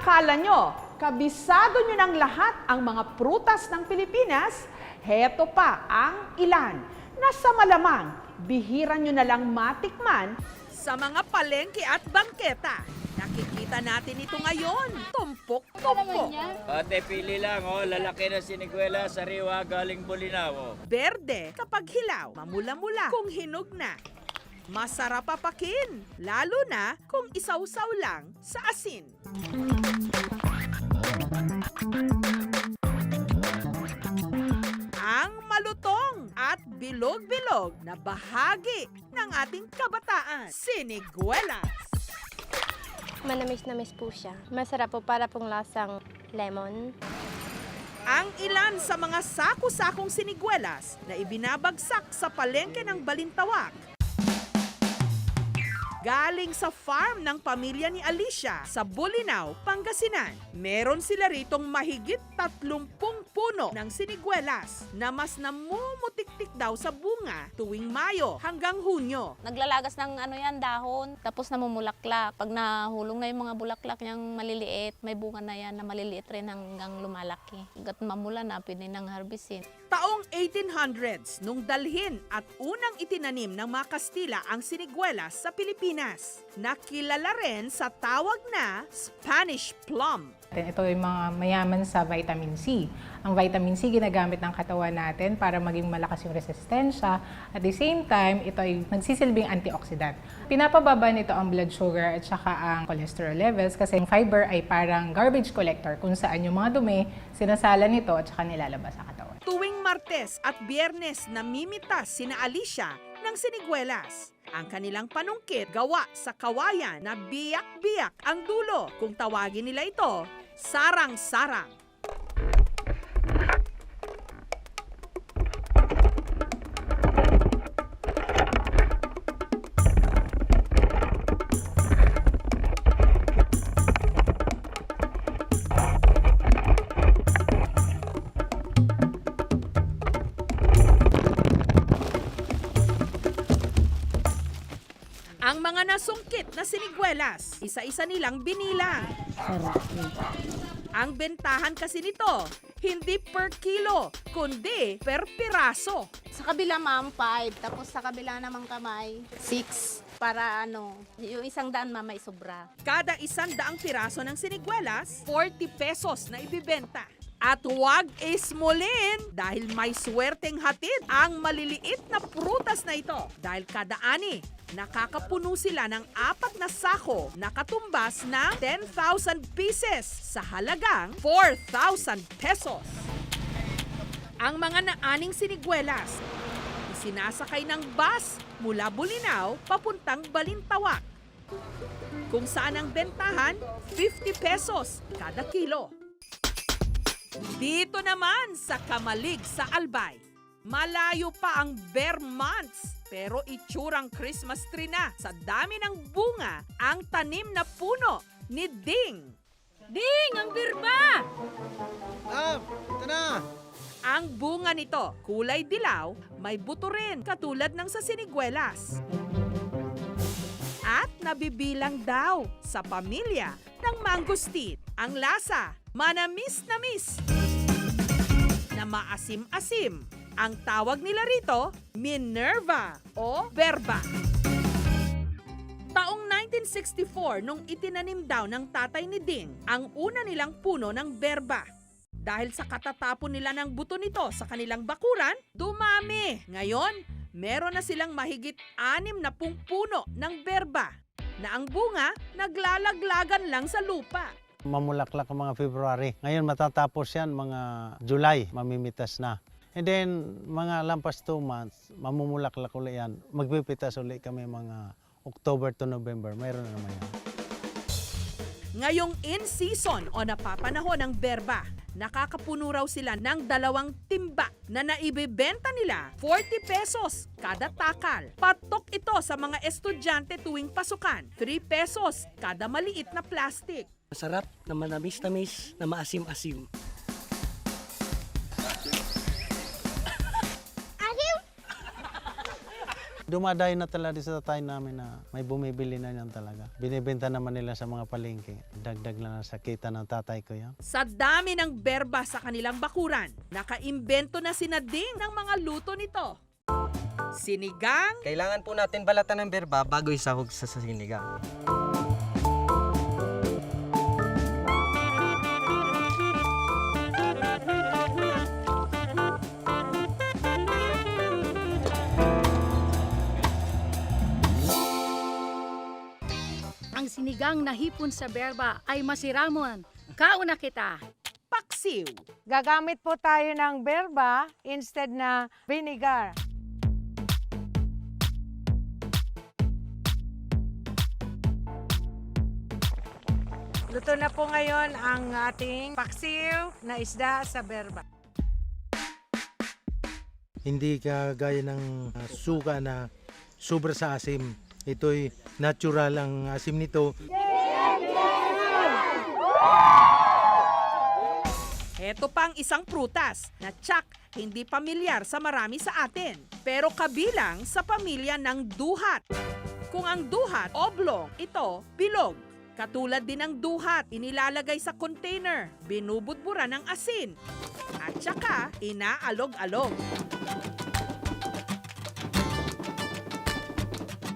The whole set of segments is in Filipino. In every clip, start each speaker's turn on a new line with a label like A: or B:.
A: akala nyo, kabisado nyo ng lahat ang mga prutas ng Pilipinas? Heto pa ang ilan na sa malamang bihira nyo na lang matikman sa mga palengke at bangketa. Nakikita natin ito ngayon, tumpok-tumpok.
B: Ate, pili lang, oh. Lalaki na siniguela, sariwa, galing Bulinaw. Oh.
A: Berde kapag hilaw, mamula-mula kung hinog na. Masarap papakin, lalo na kung isawsaw lang sa asin. Ang malutong at bilog-bilog na bahagi ng ating kabataan, siniguelas.
C: Manamis-namis po siya. Masarap po, para pong lasang lemon.
A: Ang ilan sa mga sako-sakong siniguelas na ibinabagsak sa palengke ng Balintawak. Galing sa farm ng pamilya ni Alicia sa Bulinaw, Pangasinan. Meron sila ritong mahigit 30 puno ng siniguelas na mas namumutik-tik daw sa bunga tuwing Mayo hanggang Hunyo.
D: Naglalagas ng dahon, tapos namumulaklak. Pag nahulong na yung mga bulaklak niyang maliliit, may bunga na yan na maliliit rin hanggang lumalaki. Hanggat mamula na, pwede nang harbisin.
A: Taong 1800s, nung dalhin at unang itinanim ng mga Kastila ang siniguelas sa Pilipinas. Nakilala rin sa tawag na Spanish plum.
E: Ito yung mga mayaman sa vitamin C. Ang vitamin C ginagamit ng katawan natin para maging malakas yung resistensya. At the same time, ito ay nagsisilbing antioxidant. Pinapababa nito ang blood sugar at saka ang cholesterol levels kasi ang fiber ay parang garbage collector kung saan yung mga dumi sinasala nito at saka nilalabas sa katawan.
A: Tuwing Martes at Biyernes namimitas sina Alicia ng siniguelas. Ang kanilang panungkit gawa sa kawayan na biyak-biyak ang dulo. Kung tawagin nila ito, sarang-sarang. Ang mga nasungkit na siniguelas, isa-isa nilang binilang. Ang bentahan kasi nito, hindi per kilo, kundi per piraso.
D: Sa kabila, ma'am, 5. Tapos sa kabila namang kamay, 6. Para yung 100 may sobra.
A: Kada 100 piraso ng siniguelas, 40 pesos na ibibenta. At huwag ismulin dahil may swerteng hatid ang maliliit na prutas na ito. Dahil kada ani, nakakapuno sila ng 4 na sako na katumbas ng 10,000 pieces sa halagang 4,000 pesos. Ang mga naaning siniguelas, isinasakay ng bus mula Bulinaw papuntang Balintawak. Kung saan ang bentahan, 50 pesos kada kilo. Dito naman sa Kamalig sa Albay, malayo pa ang bare months pero itsurang Christmas tree na sa dami ng bunga ang tanim na puno ni Ding. Ding, ang birba!
F: Ito na!
A: Ang bunga nito, kulay dilaw, may buto rin katulad ng sa siniguelas. At nabibilang daw sa pamilya ng mangustin. Ang lasa, manamis-namis na maasim-asim. Ang tawag nila rito, Minerva o Berba. Taong 1964 nung itinanim daw ng tatay ni Ding ang una nilang puno ng berba. Dahil sa katatapon nila ng buto nito sa kanilang bakuran, dumami. Ngayon, meron na silang mahigit 60 puno ng berba na ang bunga naglalaglagan lang sa lupa.
F: Mamulaklak ang mga February. Ngayon matatapos yan, mga July, mamimitas na. And then, mga lampas 2 months, mamumulaklak ulit yan. Magpipitas ulit kami mga October to November. Mayroon na naman yan.
A: Ngayong in-season o napapanahon ng berba, nakakapuno raw sila ng 2 timba na naibibenta nila 40 pesos kada takal. Patok ito sa mga estudyante tuwing pasukan. 3 pesos kada maliit na plastic.
G: Masarap, na manamis-namis, na maasim-asim.
F: Dumadayo na talaga sa tayo namin na may bumibili na yan talaga. Binibenta naman nila sa mga palengke. Dagdag na sa kita ng tatay ko yan.
A: Sa dami ng berba sa kanilang bakuran, nakaimbento na si Nading ng mga luto nito. Sinigang,
H: Kailangan po natin balatan ng berba bago isahog sa sinigang.
I: Ang sinigang na hipon sa berba ay masiramon. Kauna kita.
A: paksiw,
J: Gagamit po tayo ng berba instead na vinegar. Luto na po ngayon ang ating paksiw na isda sa berba.
K: Hindi kagaya ng suka na sobra sa asim. Ito'y natural ang asim nito.
A: Heto pang isang prutas na tsak hindi pamilyar sa marami sa atin, pero kabilang sa pamilya ng duhat. Kung ang duhat oblong, ito bilog. Katulad din ng duhat, inilalagay sa container, binubudburan ng asin, at saka inaalog-alog.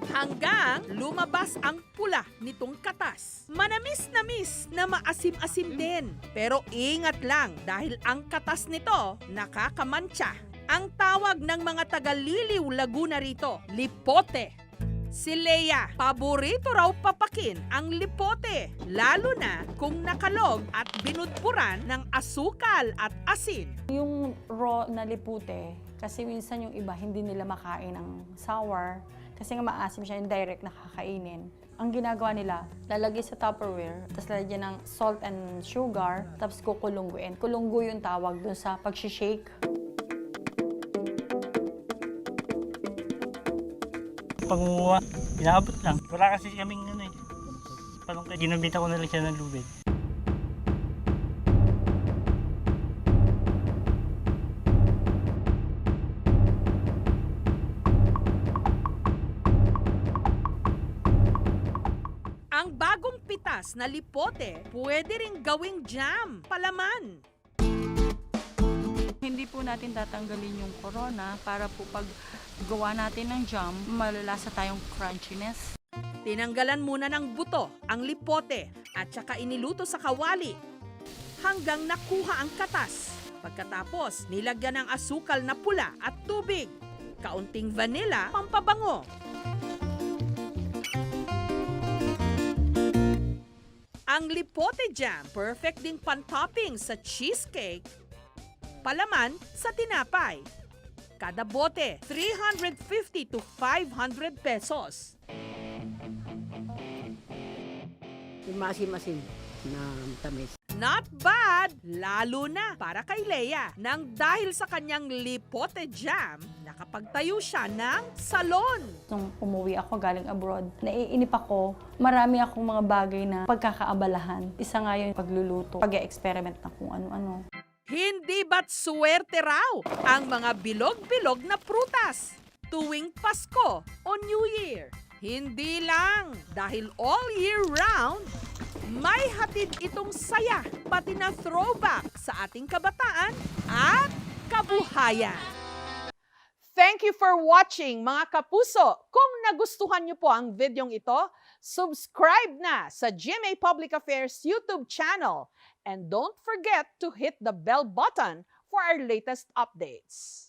A: Hanggang lumabas ang pula nitong katas. Manamis-namis na maasim-asim din. Pero ingat lang dahil ang katas nito nakakamantsa. Ang tawag ng mga taga-Liliw, Laguna rito, lipote. Si Leia, paborito raw papakin ang lipote, lalo na kung nakalog at binudburan ng asukal at asin.
L: Yung raw na lipute, kasi minsan yung iba hindi nila makain ng sour, kasi nga maasim siya, yung direct na kakainin. Ang ginagawa nila, lalagay sa Tupperware, tapos lalagyan ng salt and sugar, tapos kukulungguin. Kulunggo yung tawag dun sa pag-shake.
G: Panguha, inaabot lang. Wala kasi kaming parang ginabita ko na lang siya ng lubid.
A: Ang bagong pitas na lipote, pwede ring gawing jam, palaman.
L: Hindi po natin tatanggalin yung corona para po pag gawa natin ng jam, malalasa tayong crunchiness.
A: Tinanggalan muna ng buto ang lipote at saka iniluto sa kawali hanggang nakuha ang katas. Pagkatapos, nilagyan ng asukal na pula at tubig, kaunting vanilla, pampabango. Ang lipote jam, perfect ding pan-topping sa cheesecake, palaman sa tinapay. Kada bote, 350 to 500 pesos.
G: Masim-masim na tamis.
A: Not bad! Lalo na para kay Leia. Nang dahil sa kanyang lipote jam, nakapagtayo siya ng salon.
L: Nung umuwi ako galing abroad, naiinip ako. Marami akong mga bagay na pagkakaabalahan. Isa nga yung pagluluto, pag-experiment na kung ano-ano.
A: Hindi ba't suwerte raw ang mga bilog-bilog na prutas tuwing Pasko o New Year? Hindi lang, dahil all year round, may hatid itong saya, pati na throwback sa ating kabataan at kabuhayan. Thank you for watching, mga kapuso. Kung nagustuhan niyo po ang videong ito, subscribe na sa GMA Public Affairs YouTube channel. And don't forget to hit the bell button for our latest updates.